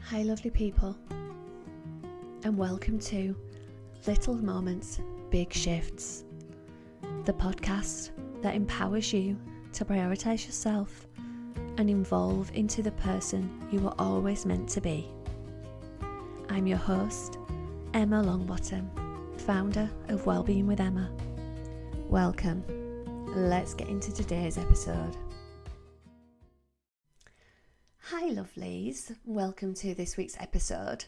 Hi lovely people, and welcome to Little Moments, Big Shifts, the podcast that empowers you to prioritise yourself and evolve into the person you were always meant to be. I'm your host, Emma Longbottom, founder of Wellbeing with Emma. Welcome. Let's get into today's episode. Hi lovelies, welcome to this week's episode.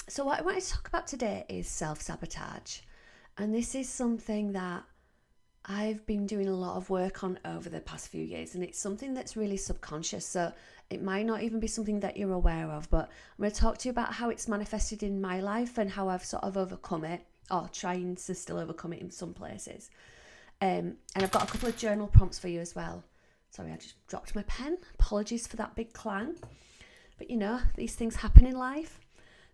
So what I want to talk about today is self-sabotage, and this is something that I've been doing a lot of work on over the past few years, and it's something that's really subconscious, so it might not even be something that you're aware of, but I'm going to talk to you about how it's manifested in my life and how I've sort of overcome it, or trying to still overcome it in some places. And I've got a couple of journal prompts for you as well. Sorry, I just dropped my pen. Apologies for that big clang. But you know, these things happen in life.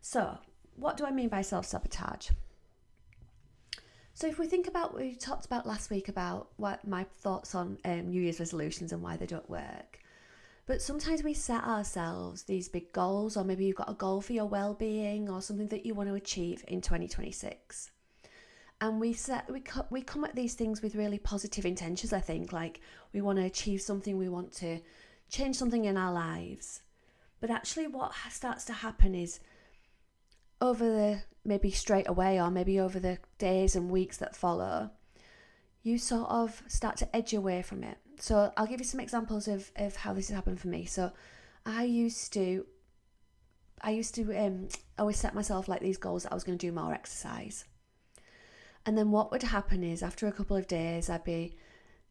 So, what do I mean by self-sabotage? So if we think about, we talked about last week about what my thoughts on New Year's resolutions and why they don't work. But sometimes we set ourselves these big goals, or maybe you've got a goal for your well-being or something that you want to achieve in 2026. And we come at these things with really positive intentions, I think, like we want to achieve something, we want to change something in our lives. But actually what starts to happen is maybe straight away or maybe over the days and weeks that follow, you sort of start to edge away from it. So I'll give you some examples of how this has happened for me. So I used to always set myself like these goals that I was going to do more exercise. And then what would happen is after a couple of days, I'd be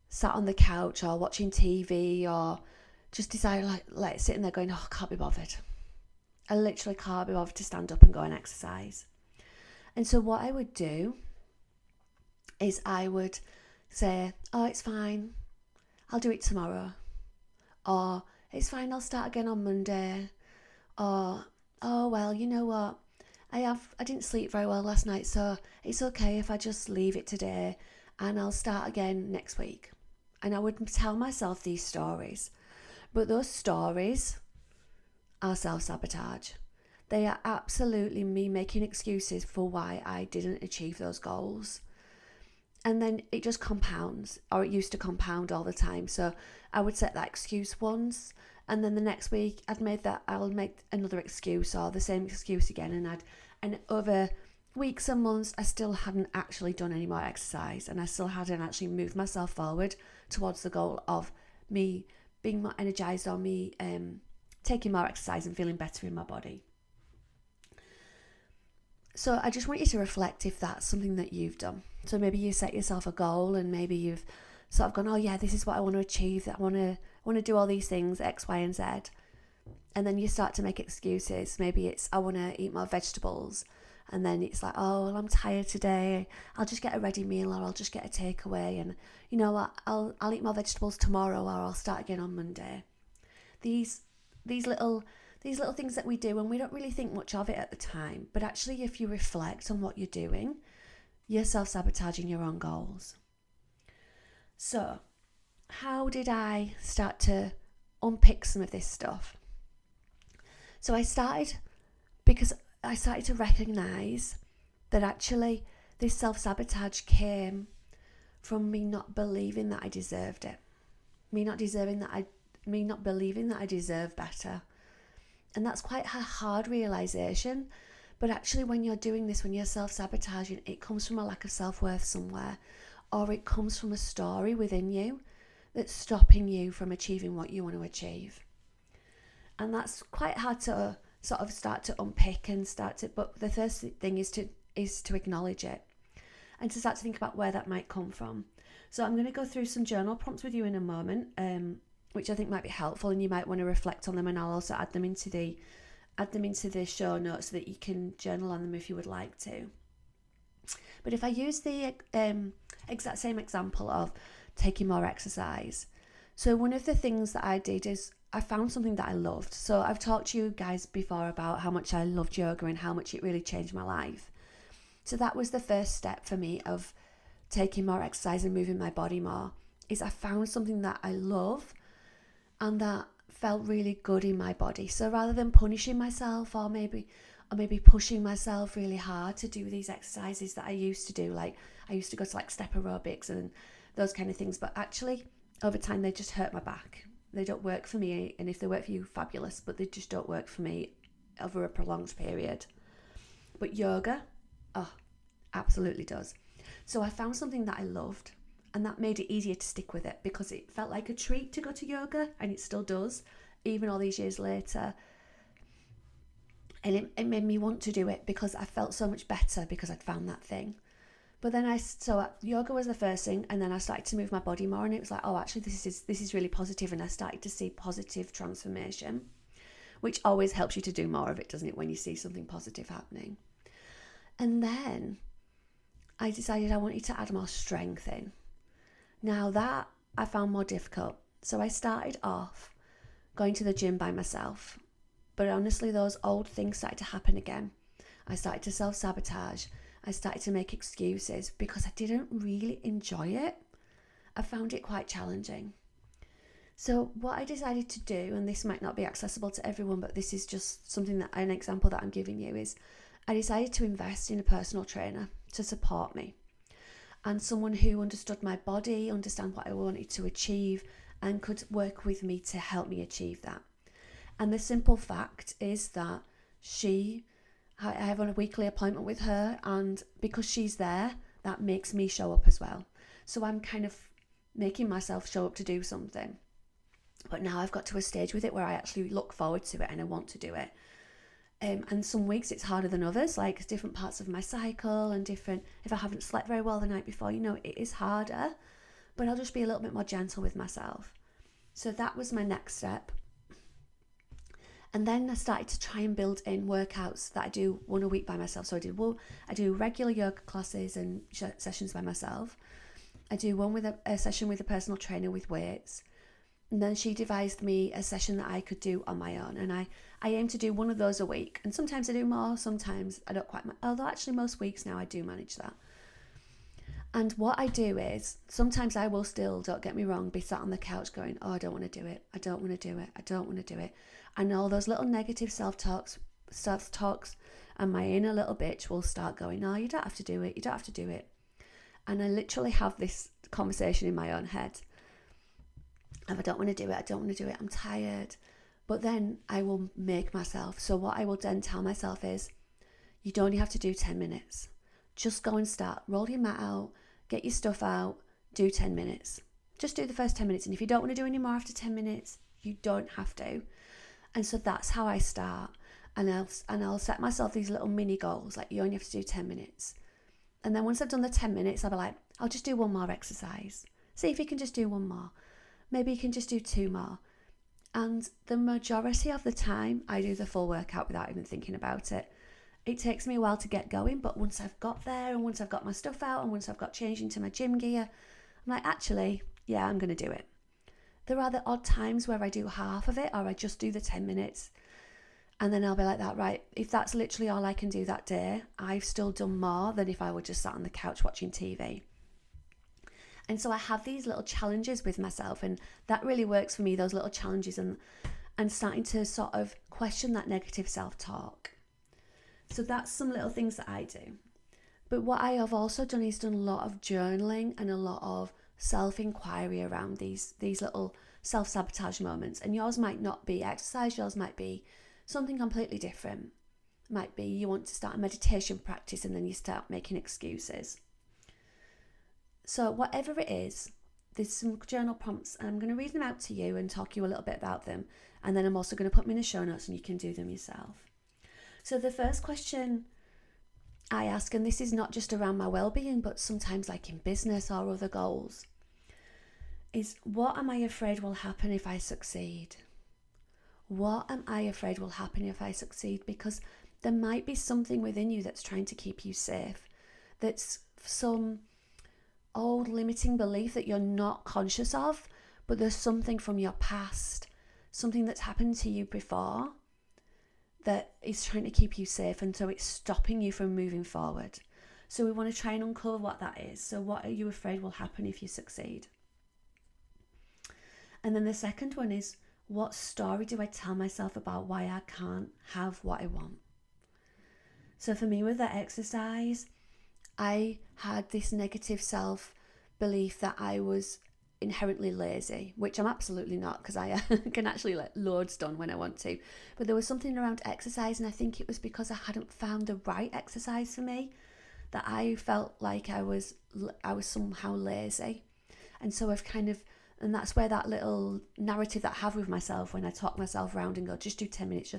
sat on the couch or watching TV or just decide like sitting there going, oh, I can't be bothered. I literally can't be bothered to stand up and go and exercise. And so what I would do is I would say, oh, it's fine, I'll do it tomorrow. Or it's fine, I'll start again on Monday. Or, oh, well, you know what? I didn't sleep very well last night, so it's okay if I just leave it today and I'll start again next week. And I would tell myself these stories. But those stories are self-sabotage. They are absolutely me making excuses for why I didn't achieve those goals. And then it just compounds, or it used to compound all the time. So I would set that excuse once, and then the next week I'll make another excuse or the same excuse again, and over weeks and months I still hadn't actually done any more exercise, and I still hadn't actually moved myself forward towards the goal of me being more energized or me taking more exercise and feeling better in my body. So I just want you to reflect if that's something that you've done. So maybe you set yourself a goal and maybe you've sort of gone, oh yeah, this is what I want to achieve. I want to do all these things, X, Y, and Z. And then you start to make excuses. Maybe it's, I want to eat more vegetables. And then it's like, oh, well, I'm tired today. I'll just get a ready meal, or I'll just get a takeaway. And you know what? I'll eat more vegetables tomorrow, or I'll start again on Monday. These little things that we do, and we don't really think much of it at the time. But actually, if you reflect on what you're doing, you're self-sabotaging your own goals. So, how did I start to unpick some of this stuff? So I started to recognise that actually this self-sabotage came from me not believing that I deserved it. Me not believing that I deserve better. And that's quite a hard realisation. But actually when you're doing this, when you're self-sabotaging, it comes from a lack of self-worth somewhere, or it comes from a story within you that's stopping you from achieving what you want to achieve. And that's quite hard to sort of start to unpick but the first thing is to acknowledge it and to start to think about where that might come from. So I'm going to go through some journal prompts with you in a moment, which I think might be helpful, and you might want to reflect on them, and I'll also add them into the show notes so that you can journal on them if you would like to. But if I use the exact same example of taking more exercise, so one of the things that I did is I found something that I loved. So I've talked to you guys before about how much I loved yoga and how much it really changed my life. So that was the first step for me of taking more exercise and moving my body more, is I found something that I love and that felt really good in my body. So rather than punishing myself or maybe pushing myself really hard to do these exercises that I used to do, like I used to go to like step aerobics and those kind of things, but actually over time they just hurt my back. They don't work for me, and if they work for you, fabulous, but they just don't work for me over a prolonged period. But yoga, oh, absolutely does. So I found something that I loved, and that made it easier to stick with it because it felt like a treat to go to yoga, and it still does, even all these years later. And it made me want to do it because I felt so much better because I'd found that thing. But then yoga was the first thing, and then I started to move my body more, and it was like, oh, actually this is really positive, and I started to see positive transformation, which always helps you to do more of it, doesn't it, when you see something positive happening. And then I decided I wanted to add more strength in. Now that I found more difficult. So I started off going to the gym by myself. But honestly, those old things started to happen again. I started to self-sabotage. I started to make excuses because I didn't really enjoy it. I found it quite challenging. So what I decided to do, and this might not be accessible to everyone, but this is just an example that I'm giving you, is I decided to invest in a personal trainer to support me, and someone who understood my body, understand what I wanted to achieve, and could work with me to help me achieve that. And the simple fact is that I have a weekly appointment with her, and because she's there, that makes me show up as well. So I'm kind of making myself show up to do something. But now I've got to a stage with it where I actually look forward to it and I want to do it. And some weeks it's harder than others, like different parts of my cycle and different, if I haven't slept very well the night before, it is harder, but I'll just be a little bit more gentle with myself. So that was my next step. And then I started to try and build in workouts that I do one a week by myself. So I do regular yoga classes and sessions by myself. I do one with a session with a personal trainer with weights. And then she devised me a session that I could do on my own. And I aim to do one of those a week. And sometimes I do more, sometimes I don't quite, although actually most weeks now I do manage that. And what I do is, sometimes I will still, don't get me wrong, be sat on the couch going, oh, I don't want to do it. I don't want to do it. I don't want to do it. And all those little negative self-talks and my inner little bitch will start going, no, you don't have to do it. You don't have to do it. And I literally have this conversation in my own head. If I don't want to do it, I don't want to do it, I'm tired. But then I will make myself. So what I will then tell myself is, you don't only have to do 10 minutes. Just go and start. Roll your mat out, get your stuff out, do 10 minutes. Just do the first 10 minutes. And if you don't want to do any more after 10 minutes, you don't have to. And so that's how I start. And I'll set myself these little mini goals, like you only have to do 10 minutes. And then once I've done the 10 minutes, I'll be like, I'll just do one more exercise. See if you can just do one more. Maybe you can just do 2 more. And the majority of the time, I do the full workout without even thinking about it. It takes me a while to get going, but once I've got there and once I've got my stuff out and once I've got changed into my gym gear, I'm like, actually, yeah, I'm going to do it. There are the odd times where I do half of it or I just do the 10 minutes. And then I'll be like that, right, if that's literally all I can do that day, I've still done more than if I were just sat on the couch watching TV. And so I have these little challenges with myself, and that really works for me, those little challenges and starting to sort of question that negative self-talk. So that's some little things that I do. But what I have also done is done a lot of journaling and a lot of self-inquiry around these little self-sabotage moments. And yours might not be exercise, yours might be something completely different. It might be you want to start a meditation practice and then you start making excuses. So whatever it is, there's some journal prompts and I'm going to read them out to you and talk to you a little bit about them. And then I'm also going to put them in the show notes and you can do them yourself. So the first question I ask, and this is not just around my well-being, but sometimes like in business or other goals, is what am I afraid will happen if I succeed? What am I afraid will happen if I succeed? Because there might be something within you that's trying to keep you safe. That's some old limiting belief that you're not conscious of, but there's something from your past, something that's happened to you before that is trying to keep you safe, and so it's stopping you from moving forward. So we want to try and uncover what that is. So what are you afraid will happen if you succeed? And then the second one is, What story do I tell myself about why I can't have what I want? So for me with the exercise, I had this negative self belief that I was inherently lazy, which I'm absolutely not, because I can actually let loads done when I want to. But there was something around exercise, and I think it was because I hadn't found the right exercise for me that I felt like I was somehow lazy. And so and that's where that little narrative that I have with myself when I talk myself around and go, just do 10 minutes,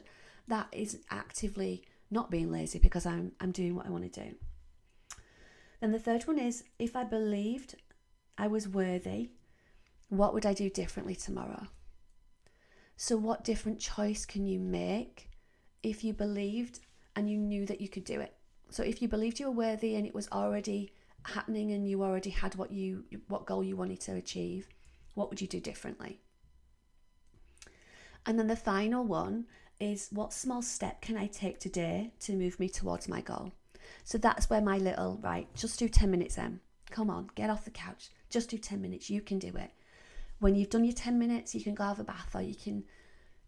that is actively not being lazy, because I'm doing what I want to do. Then the third one is, if I believed I was worthy, what would I do differently tomorrow? So what different choice can you make if you believed and you knew that you could do it? So if you believed you were worthy and it was already happening and you already had what goal you wanted to achieve, what would you do differently? And then the final one is, what small step can I take today to move me towards my goal? So that's where my little, right, just do 10 minutes then. Come on, get off the couch. Just do 10 minutes. You can do it. When you've done your 10 minutes, you can go have a bath, or you can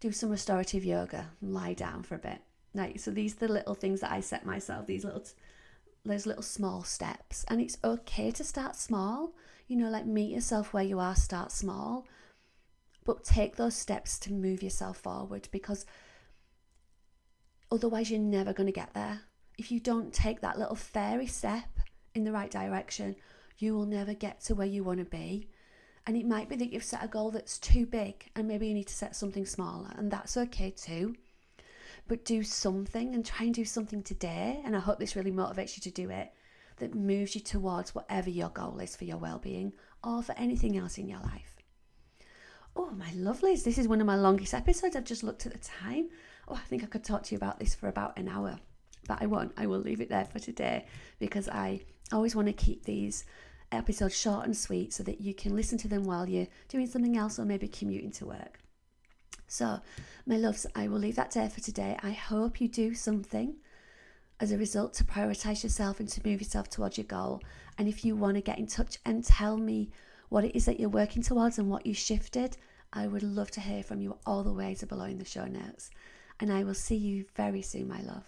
do some restorative yoga and lie down for a bit. Right, so these are the little things that I set myself, those little small steps. And it's okay to start small. Like, meet yourself where you are, start small. But take those steps to move yourself forward, because otherwise you're never going to get there. If you don't take that little fairy step in the right direction, you will never get to where you want to be. And it might be that you've set a goal that's too big, and maybe you need to set something smaller, and that's okay too. But do something, and try and do something today, and I hope this really motivates you to do it, that moves you towards whatever your goal is for your well-being, or for anything else in your life. Oh, my lovelies, this is one of my longest episodes. I've just looked at the time. I think I could talk to you about this for about an hour, but I won't. I will leave it there for today, because I always want to keep these episodes short and sweet so that you can listen to them while you're doing something else, or maybe commuting to work. So, my loves, I will leave that there for today. I hope you do something as a result to prioritise yourself and to move yourself towards your goal. And if you want to get in touch and tell me what it is that you're working towards and what you shifted, I would love to hear from you. All the ways are below in the show notes. And I will see you very soon, my love.